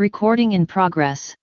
Recording in progress.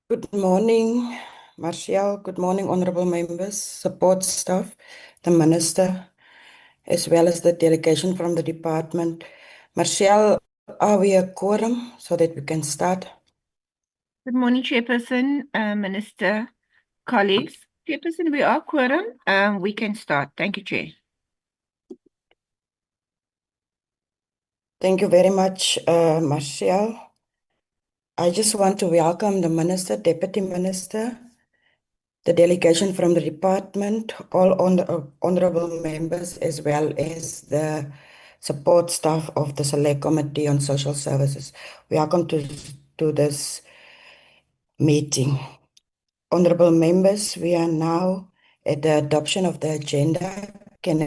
Good morning, Martial. Good morning, honorable members, support staff, the minister, as well as the delegation from the department. Marcel, are we a quorum so that we can start? Good morning, Chairperson, Minister, colleagues. Chairperson, we are quorum. We can start. Thank you, Chair. Thank you very much, Marcel. I just want to welcome the Minister, Deputy Minister, the delegation from the department, all honorable members, as well as the support staff of the Select Committee on Social Services. Welcome to this meeting. Honorable members, we are now at the adoption of the agenda. Can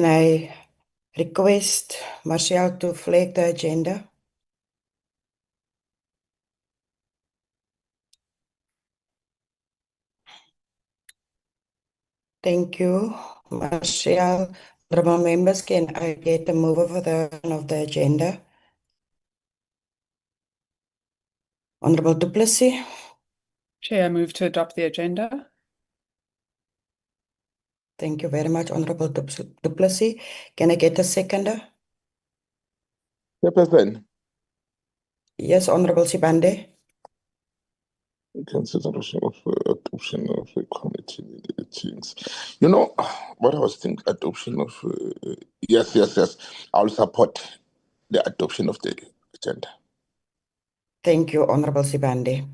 I request Marcel to flag the agenda? Thank you, Marcel. Honorable members, can I get a mover for the agenda? Honorable Du Plessis. Chair, I move to adopt the agenda. Thank you very much, Honorable Du Plessis. Can I get a seconder? Chairperson, Yes, Honorable Sibande. consideration of adoption of a committee meetings. You know what I was thinking? Adoption of yes. I'll support the adoption of the agenda. Thank you, Honorable Sibande.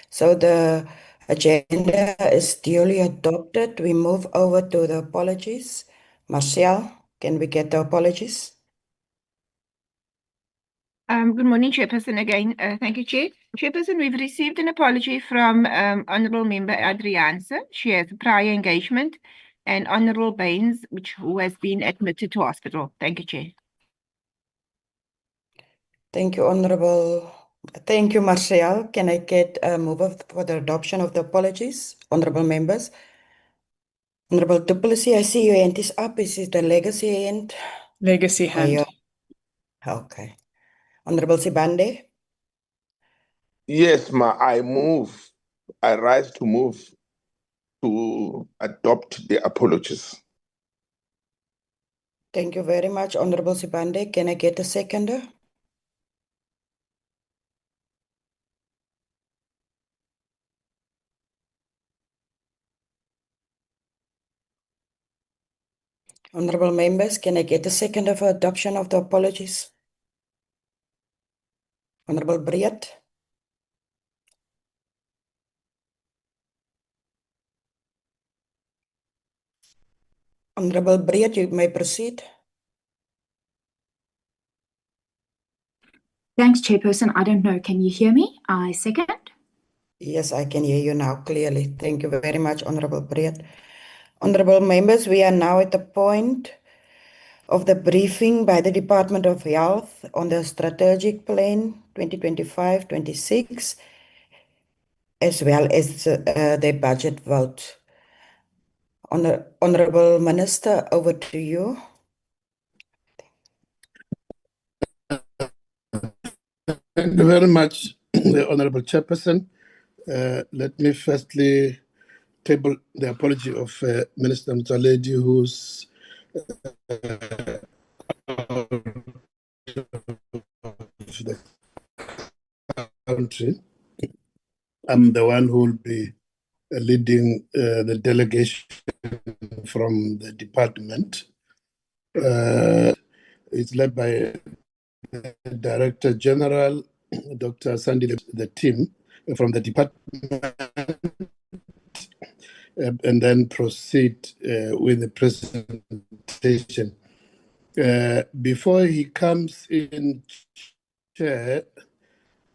So the agenda is duly adopted. We move over to the apologies. Marcel, can we get the apologies? Good morning, Chairperson, again. Thank you, Chair. Chairperson, we've received an apology from Honourable Member Adrianse. She has a prior engagement, and Honourable Baines, who has been admitted to hospital. Thank you, Chair. Thank you, Honorable. Thank you, Marcel. Can I get a mover for the adoption of the apologies, Honourable members? Honourable Du Plessis, I see your hand is up. Is it the legacy hand? Legacy hand. Okay. Honourable Sibande? Yes, I rise to move to adopt the apologies. Thank you very much, Honourable Sibande. Can I get a seconder? Honourable members, can I get a seconder for adoption of the apologies? Honourable Breed? Honourable Breed, you may proceed. Thanks, Chairperson. I don't know. Can you hear me? I second. Yes, I can hear you now clearly. Thank you very much, Honourable Breed. Honourable members, we are now at the point of the briefing by the Department of Health on the Strategic Plan 2025-26, as well as the budget vote. Honourable Minister, over to you. Thank you very much, the Honourable Chairperson. Let me firstly table the apology of Minister Mthaledi, who's the country. I'm the one who will be leading the delegation from the department. It's led by the Director General, Dr. Sandy, the team from the department, and then proceed with the presentation. Before he comes in, Chair,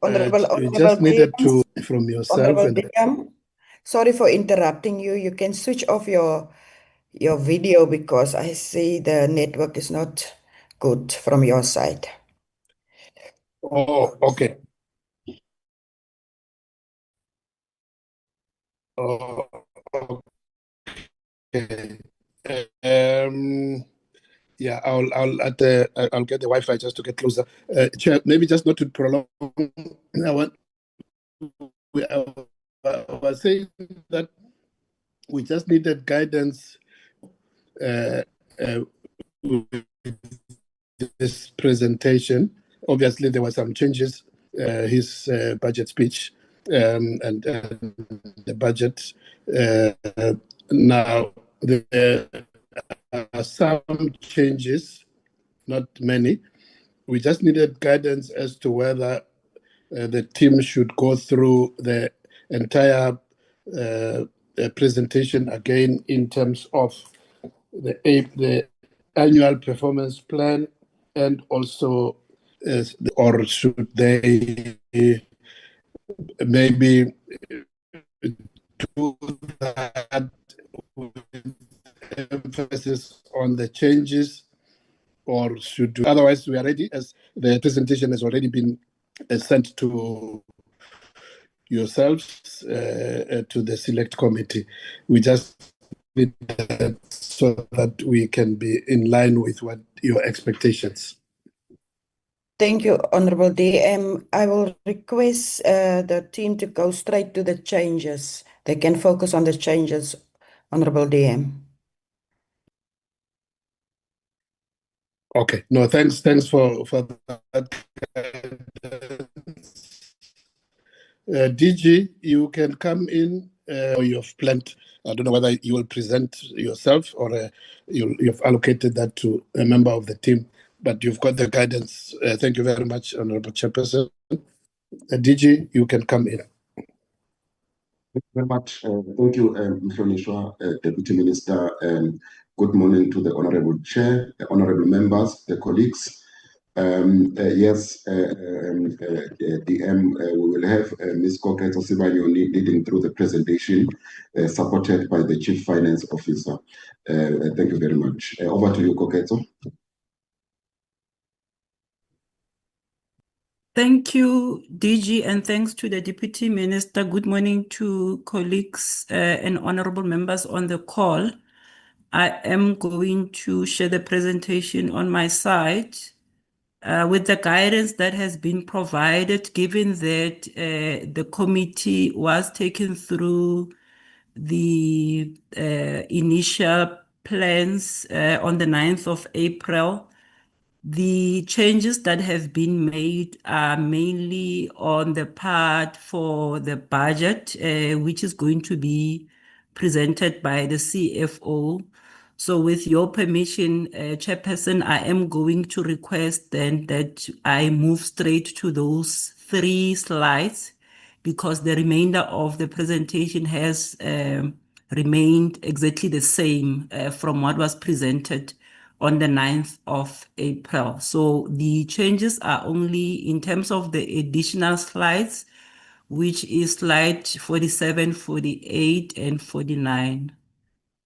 we just needed to, from yourself. Sorry for interrupting you. You can switch off your video because I see the network is not good from your side. Oh, okay. Oh, okay. Yeah, I'll get the Wi-Fi just to get closer. Chair, maybe just not to prolong. I was saying that we just needed guidance with this presentation. Obviously, there were some changes. His budget speech and the budget. Now, there are some changes, not many. We just needed guidance as to whether the team should go through the entire presentation again in terms of the annual performance plan, and also or should they maybe do that with emphasis on the changes, or should otherwise we are ready, as the presentation has already been sent to yourselves to the select committee. We just need that so that we can be in line with what your expectations. Thank you, Honorable DM. I will request the team to go straight to the changes. They can focus on the changes, Honorable DM. Okay. No, thanks for that. DG, you can come in. You've planned. I don't know whether you will present yourself or you've allocated that to a member of the team, but you've got the guidance. Thank you very much, Honorable Chairperson. DG, you can come in. Thank you very much. Thank you, Mhlonishwa, Deputy Minister. Good morning to the Honorable Chair, the Honorable Members, the colleagues. Yes, DM, we will have Ms. Koketso Sibanyoni leading through the presentation, supported by the Chief Finance Officer. Thank you very much. Over to you, Koketso. Thank you, DG, and thanks to the Deputy Minister. Good morning to colleagues and honorable members on the call. I am going to share the presentation on my side with the guidance that has been provided, given that the committee was taken through the initial plans on the 9th of April. The changes that have been made are mainly on the part for the budget, which is going to be presented by the CFO. So with your permission, Chairperson, I am going to request then that I move straight to those 3 slides, because the remainder of the presentation has remained exactly the same from what was presented on the 9th of April. So the changes are only in terms of the additional slides, which is slide 47, 48, and 49.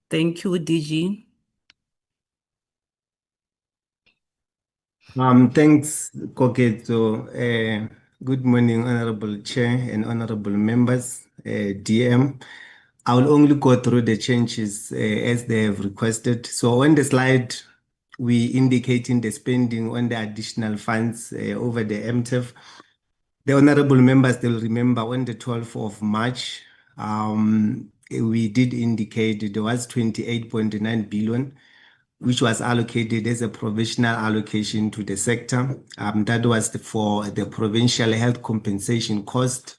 Thank you, DG. Thanks, Koketso. Good morning, Honorable Chair and Honorable Members, DM. I will only go through the changes as they have requested. So on the slide, we indicating the spending on the additional funds over the MTEF. The honorable members, they'll remember on the 12th of March, we did indicate there was 28.9 billion, which was allocated as a provisional allocation to the sector. That was for the provincial health compensation cost,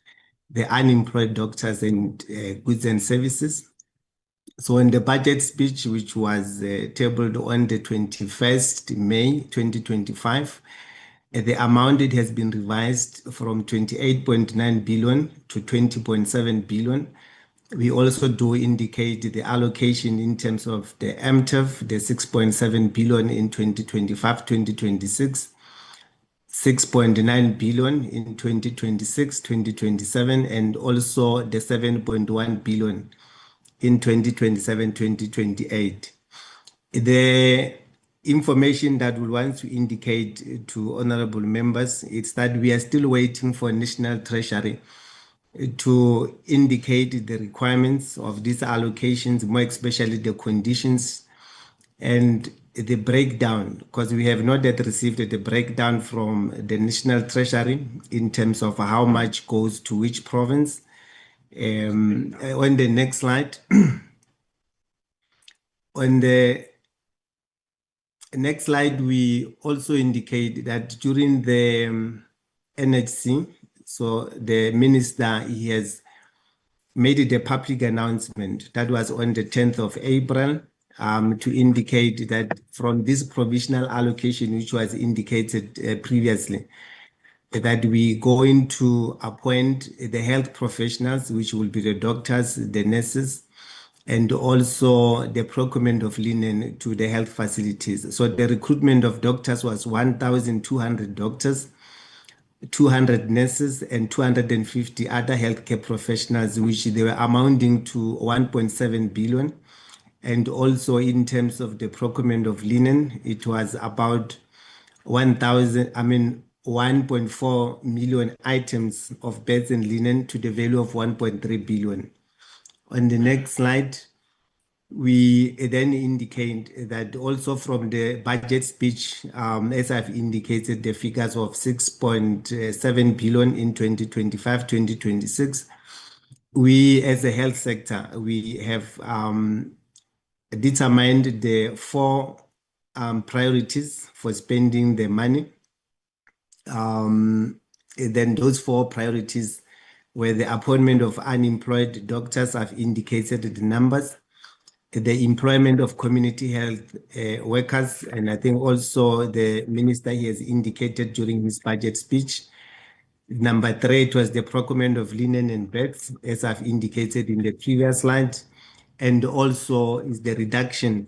the unemployed doctors and goods and services. So in the budget speech, which was tabled on the 21st May 2025, the amount it has been revised from 28.9 billion to 20.7 billion. We also do indicate the allocation in terms of the MTEF, the 6.7 billion in 2025-2026, 6.9 billion in 2026-2027, and also the 7.1 billion in 2027-2028. The information that we want to indicate to honorable members is that we are still waiting for National Treasury to indicate the requirements of these allocations, more especially the conditions and the breakdown, because we have not yet received the breakdown from the National Treasury in terms of how much goes to which province. On the next slide, on the Next slide, we also indicate that during the NHC, so the minister, he has made it a public announcement that was on the 10th of April to indicate that from this provisional allocation, which was indicated previously, that we going to appoint the health professionals, which will be the doctors, the nurses, and also the procurement of linen to the health facilities. So the recruitment of doctors was 1,200 doctors, 200 nurses, and 250 other healthcare professionals, which they were amounting to 1.7 billion. And also in terms of the procurement of linen, it was about 1.4 million items of beds and linen to the value of 1.3 billion. On the next slide, we then indicate that also from the budget speech, as I've indicated, the figures of 6.7 billion in 2025-2026. We, as a health sector, we have determined the 4 priorities for spending the money. Then those 4 priorities were the appointment of unemployed doctors. I've indicated the numbers. The employment of community health workers, and I think also the minister has indicated during his budget speech. Number 3, it was the procurement of linen and beds, as I've indicated in the previous slide, and also is the reduction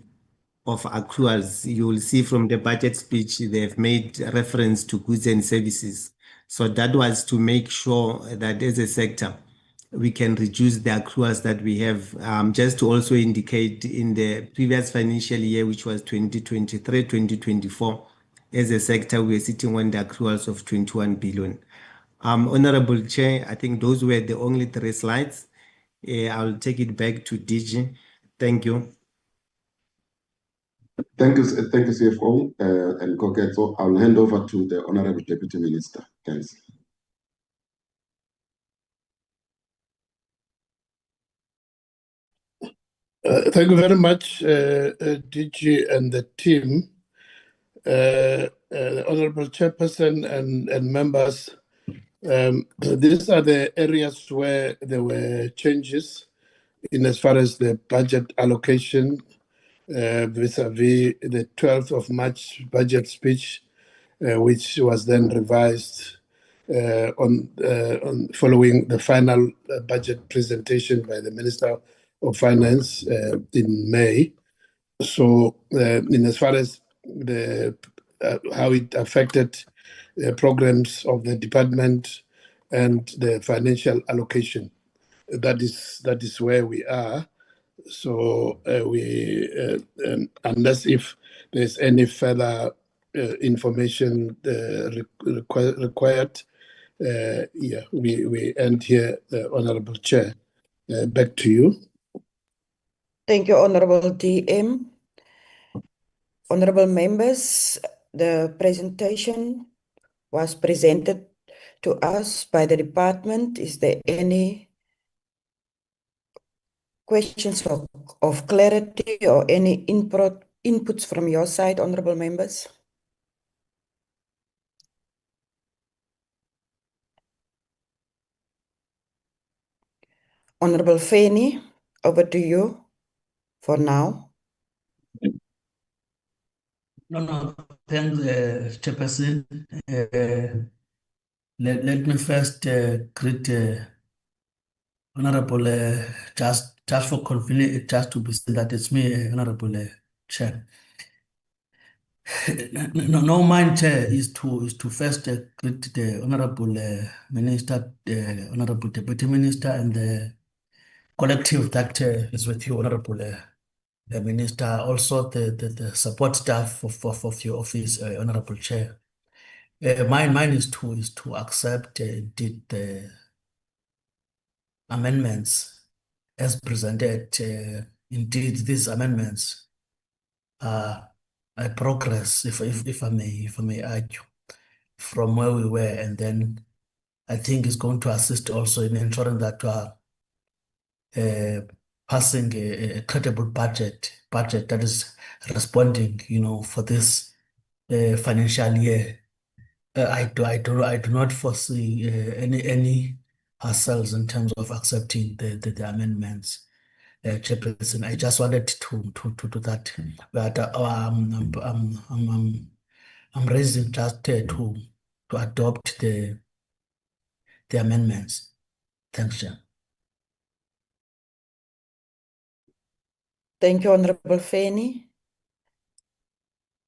of accruals. You will see from the budget speech, they've made reference to goods and services. So that was to make sure that as a sector, we can reduce the accruals that we have. Just to also indicate in the previous financial year, which was 2023-2024, as a sector, we are sitting on the accruals of 21 billion. Honorable Chair, I think those were the only 3 slides. I'll take it back to DG. Thank you. Thank you, CFO and Koketo. I'll hand over to the Honorable Deputy Minister. Thanks. Thank you very much, DG and the team. Honorable Chairperson and members, these are the areas where there were changes in as far as the budget allocation vis-a-vis the 12th of March budget speech, which was then revised on following the final budget presentation by the Minister of Finance in May. So, in as far as the how it affected the programs of the department and the financial allocation, that is where we are. So unless if there's any further information required, we end here, Honorable Chair. Back to you. Thank you, Honorable DM. Honorable members, the presentation was presented to us by the department. Is there any questions of clarity or any inputs from your side, honorable members? Honorable Fanny, over to you for now. No, thanks, Chairperson. Let me first greet Honorable, just for convenience, just to be sure that it's me, Honorable Chair. No, mine, Chair, is to first greet the Honorable Minister, the Honorable Deputy Minister, and the collective that is with you, Honorable Minister. Also, the support staff of your office, Honorable Chair. Mine is to accept indeed the amendments as presented. Indeed, these amendments are a progress, if I may argue, from where we were, and then I think it's going to assist also in ensuring that passing a credible budget that is responding, for this financial year. I do not foresee any hassles in terms of accepting the amendments, Chairperson. I just wanted to do that, but I'm raising just to adopt the amendments. Thanks, Chair. Thank you, Honorable Fanny.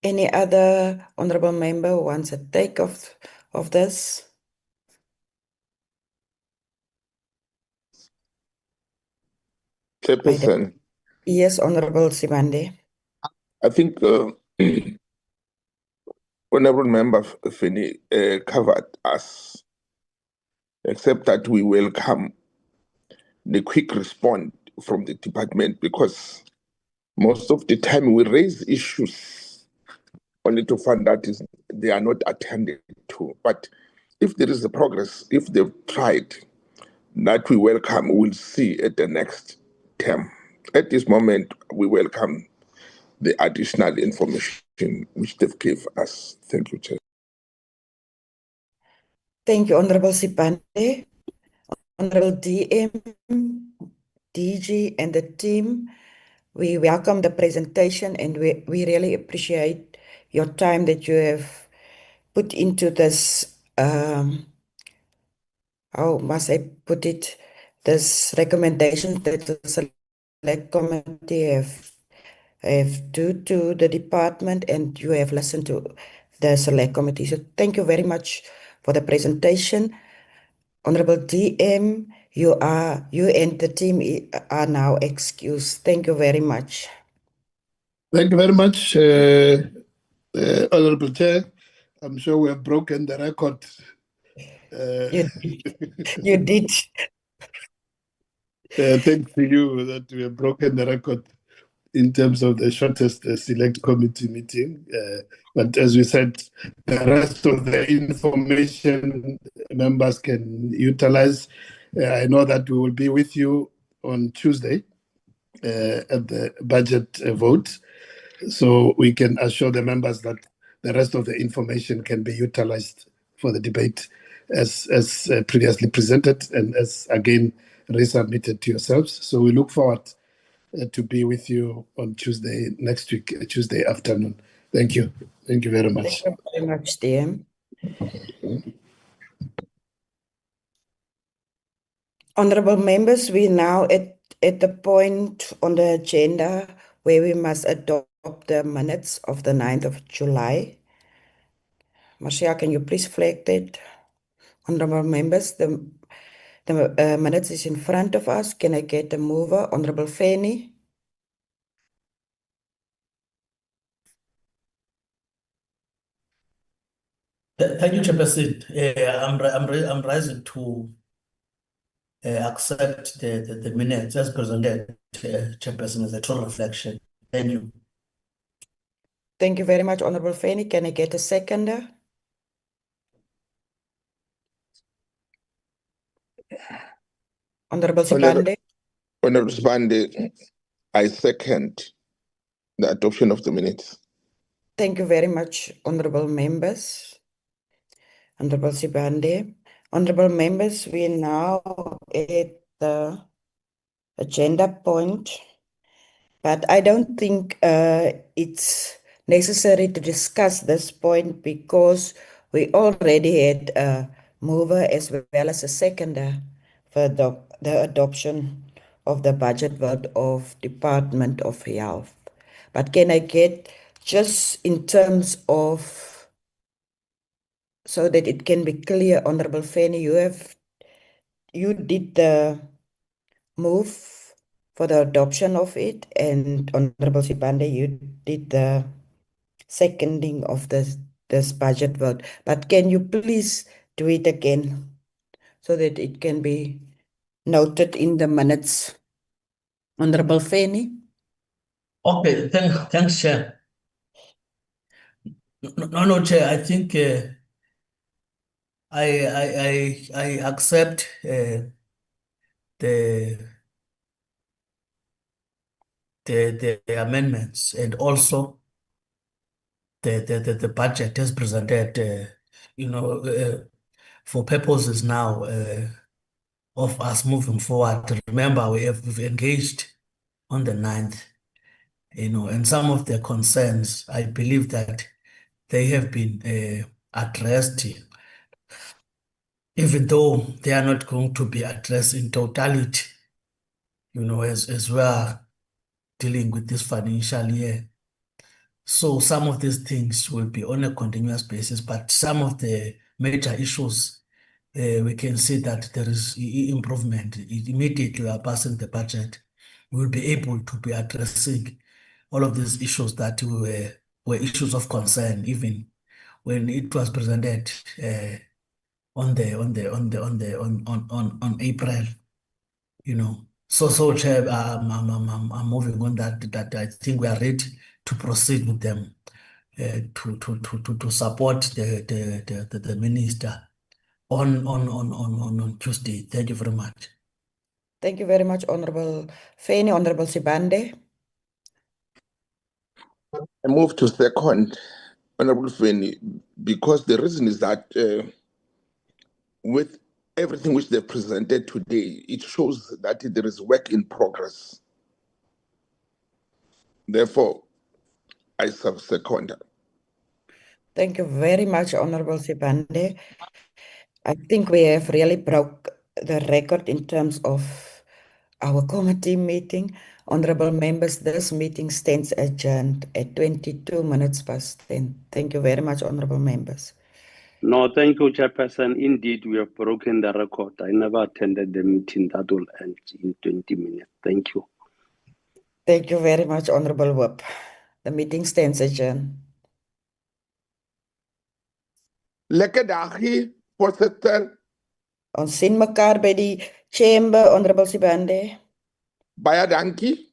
Any other honorable member who wants a take of this? Chairperson, Yes, Honorable Sibande. I think Honorable Member Finney covered us, except that we welcome the quick response from the department, because most of the time we raise issues only to find that they are not attended to. But if there is a progress, if they've tried, that we welcome, we'll see at the next term. At this moment, we welcome the additional information which they've given us. Thank you, Chair. Thank you, Honorable Sibande. Honorable DM, DG, and the team, we welcome the presentation and we really appreciate your time that you have put into this, how must I put it, this recommendation that the select committee have due to the department, and you have listened to the select committee. So thank you very much for the presentation. Honorable DM, you and the team are now excused. Thank you very much. Thank you very much, Honorable Chair. I'm sure we have broken the record. You did. Thanks to you that we have broken the record in terms of the shortest select committee meeting. But as we said, the rest of the information members can utilize. I know that we will be with you on Tuesday at the budget vote. So we can assure the members that the rest of the information can be utilized for the debate as previously presented and as again resubmitted to yourselves. So we look forward to be with you on Tuesday, next week, Tuesday afternoon. Thank you. Thank you very much. Thank you very much, DM. Honorable members, we now at the point on the agenda where we must adopt the minutes of the 9th of July. Marcia, can you please flag that? Honorable members, the minutes is in front of us. Can I get a mover? Honorable Fanny. Thank you, Chairperson. I'm rising to accept the minutes as presented, Chairperson, as a total reflection. Thank you. Thank you very much, Honorable Fanny. Can I get a seconder? Honorable Sibande. Honorable Sibande, I second the adoption of the minutes. Thank you very much, honorable members. Honorable Sibande. Honorable members, we are now at the agenda point, but I don't think it's necessary to discuss this point because we already had a mover as well as a seconder for the adoption of the budget vote of Department of Health. But can I get, just in terms of, so that it can be clear, Honorable Fanny, you did the move for the adoption of it, and Honorable Sibande, you did the seconding of this budget vote. But can you please do it again so that it can be noted in the minutes? Honorable Fanny. Okay, thanks, Chair. No, Chair. I think I accept the the amendments and also the budget as presented, for purposes now of us moving forward. Remember, we've engaged on the 9th, and some of the concerns, I believe that they have been addressed, even though they are not going to be addressed in totality, as we are dealing with this financial year. So some of these things will be on a continuous basis, but some of the major issues, we can see that there is improvement. Immediately we are passing the budget, we will be able to be addressing all of these issues that were issues of concern, even when it was presented on April, So, Chair, I'm moving on that I think we are ready to proceed with them to support the minister on Tuesday. Thank you very much. Thank you very much, Honorable Feni. Honorable Sibande. I move to second, Honorable Feni, because the reason is that with everything which they presented today, it shows that there is work in progress. Therefore, I second. Thank you very much, Honorable Sibande. I think we have really broke the record in terms of our committee meeting. Honorable members, this meeting stands adjourned at 22 minutes past 10. Thank you very much, honorable members. No, thank you, Chairperson. Indeed, we have broken the record. I never attended the meeting that will end in 20 minutes. Thank you. Thank you very much, Honorable Whip. The meeting stands adjourned. Lekker dagie, voorzitter. Ons sien mekaar by die chamber, Honorable Sibande. Baie dankie.